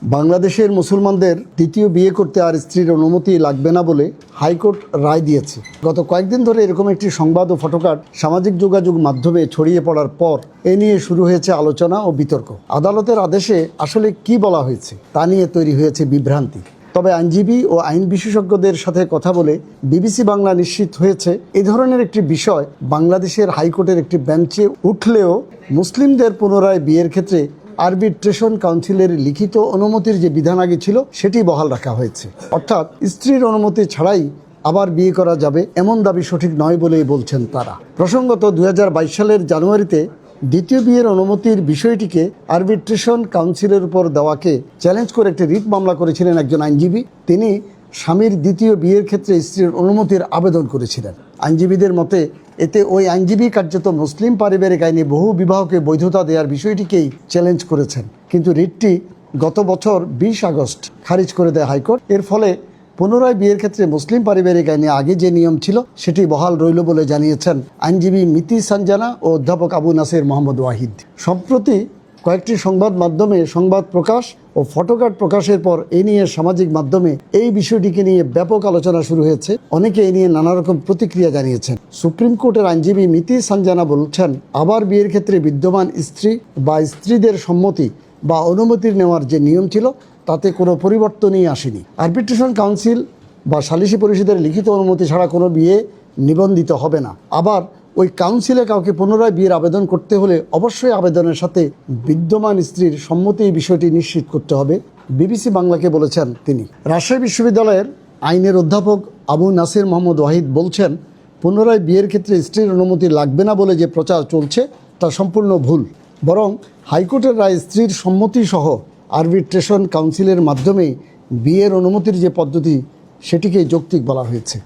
বাংলাদেশের মুসলমানদের দ্বিতীয় বিয়ে করতে আর স্ত্রীর অনুমতি লাগবে না বলে হাইকোর্ট রায় দিয়েছে। গত কয়েকদিন ধরে এরকম একটি সংবাদ ও ফটোকার্ড সামাজিক যোগাযোগ মাধ্যমে ছড়িয়ে পড়ার পর এ নিয়ে শুরু হয়েছে আলোচনা ও বিতর্ক। আদালতের আদেশে আসলে কি বলা হয়েছে তা নিয়ে তৈরি হয়েছে বিভ্রান্তি। তবে আইনজীবী ও আইন বিশেষজ্ঞদের সাথে কথা বলে বিবিসি বাংলা নিশ্চিত হয়েছে এই ধরনের একটি বিষয় বাংলাদেশের হাইকোর্টের একটি বেঞ্চে উঠলেও মুসলিমদের পুনরায় বিয়ের ক্ষেত্রে আরবিট্রেশন কাউন্সিলের লিখিত অনুমতির যে বিধান আগে ছিল সেটি বহাল রাখা হয়েছে। অর্থাৎ স্ত্রীর অনুমতি ছাড়াই আবার বিয়ে করা যাবে এমন দাবি সঠিক নয় বলেই বলছেন তারা। প্রসঙ্গত 2022 সালের জানুয়ারিতে দ্বিতীয় বিয়ের অনুমতির বিষয়টিকে আরবিট্রেশন কাউন্সিলের উপর দেওয়াকে চ্যালেঞ্জ করে একটি রিট মামলা করেছিলেন একজন আইনজীবী। তিনি স্বামীর দ্বিতীয় বিয়ের ক্ষেত্রে স্ত্রীর অনুমতির আবেদন করেছিলেন। আইনজীবীদের মতে এতে ওই আইনজীবী কার্যত মুসলিম পারিবারিক আইনে বহু বিবাহকে বৈধতা দেওয়ার বিষয়টিকেই চ্যালেঞ্জ করেছেন। কিন্তু রিটটি গত বছর 20 আগস্ট খারিজ করে দেয় হাইকোর্ট। এর ফলে পুনরায় বিয়ের ক্ষেত্রে মুসলিম পারিবারিক আইনে আগে যে নিয়ম ছিল সেটি বহাল রইল বলে জানিয়েছেন আইনজীবী মিতি সানজানা ও অধ্যাপক আবু নাসির মোহাম্মদ ওয়াহিদ। সম্প্রতি কয়েকটি সংবাদ মাধ্যমে সংবাদ প্রকাশ ও ফটোকার্ড প্রকাশের পর এ নিয়ে সামাজিক মাধ্যমে এই বিষয়টিকে নিয়ে ব্যাপক আলোচনা শুরু হয়েছে। অনেকে এ নিয়ে নানা রকম প্রতিক্রিয়া জানিয়েছেন। সুপ্রিম কোর্টের আইনজীবী মিতি সানজানা বলছেন, আবার বিয়ের ক্ষেত্রে বিদ্যমান স্ত্রী বা স্ত্রীদের সম্মতি বা অনুমতির নেওয়ার যে নিয়ম ছিল তাতে কোনো পরিবর্তনই আসেনি। আরবিট্রেশন কাউন্সিল বা সালিসি পরিষদের লিখিত অনুমতি ছাড়া কোনো বিয়ে নিবন্ধিত হবে না। আবার ওই কাউন্সিলে কাউকে পুনরায় বিয়ের আবেদন করতে হলে অবশ্যই আবেদনের সাথে বিদ্যমান স্ত্রীর সম্মতি এই বিষয়টি নিশ্চিত করতে হবে, বিবিসি বাংলাকে বলেছেন তিনি। রাজশাহী বিশ্ববিদ্যালয়ের আইনের অধ্যাপক আবু নাসির মোহাম্মদ ওয়াহিদ বলছেন, পুনরায় বিয়ের ক্ষেত্রে স্ত্রীর অনুমতি লাগবে না বলে যে প্রচার চলছে তা সম্পূর্ণ ভুল। বরং হাইকোর্টের রায় স্ত্রীর সম্মতি সহ আরবিট্রেশন কাউন্সিলের মাধ্যমে বিয়ের অনুমতির যে পদ্ধতি সেটিকে যৌক্তিক বলা হয়েছে।